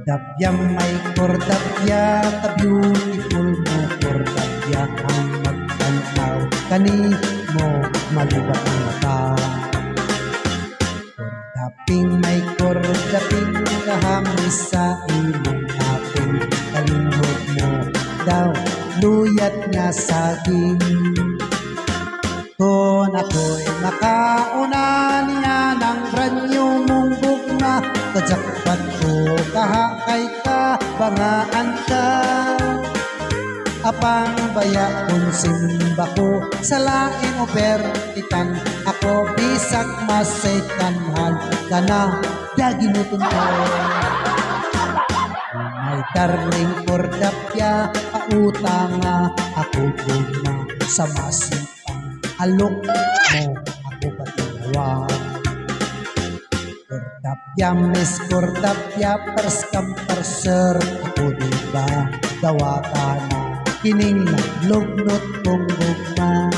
Kordapya may kordapya, ka-beautiful mo kordapya, ang magtantaw kani mo malibak ang mata. Kordaping may kordaping, kahamis sa imong aping, kalimot mo daw luyat nga saging. Kung ako'y makauna niya ng branyo mong bugna, kajakpat ko kahakay ka, bangaan ka. Apang baya kung simba ko, sa lain o pertikan, ako bisag masekanhan ka na, daginutun ko. My darling kordapya, pautanga ako guma sa masipang alok mo, ako patinawa. Kordapya, miss kordapya, perskam perser, ako diba dawata na kining naglugnot kong gugma.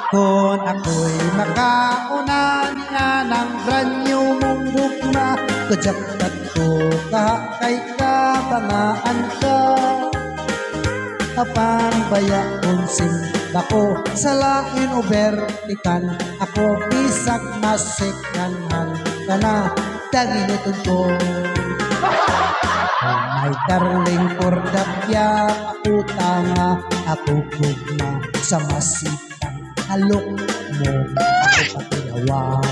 Kung ako'y makauna niya ng branyo mong gugma, kajaktat ko kahakay ka, bangaan ka. Apang baya kung simba ko, sa lain o vertikan, ako bisag masekanhan ka na, daginutun ko. Oh my darling kordapya, pautanga ako gugma sa masipang alok mo, ako patinawa.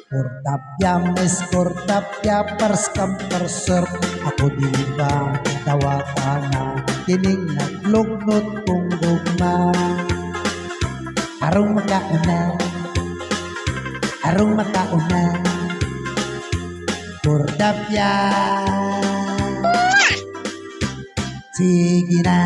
Kordapya, miss kordapya, perskam perser, ako diba dawata na kining naglugnot kong gugma. Arong makauna, arong makauna, kordapya, sige na.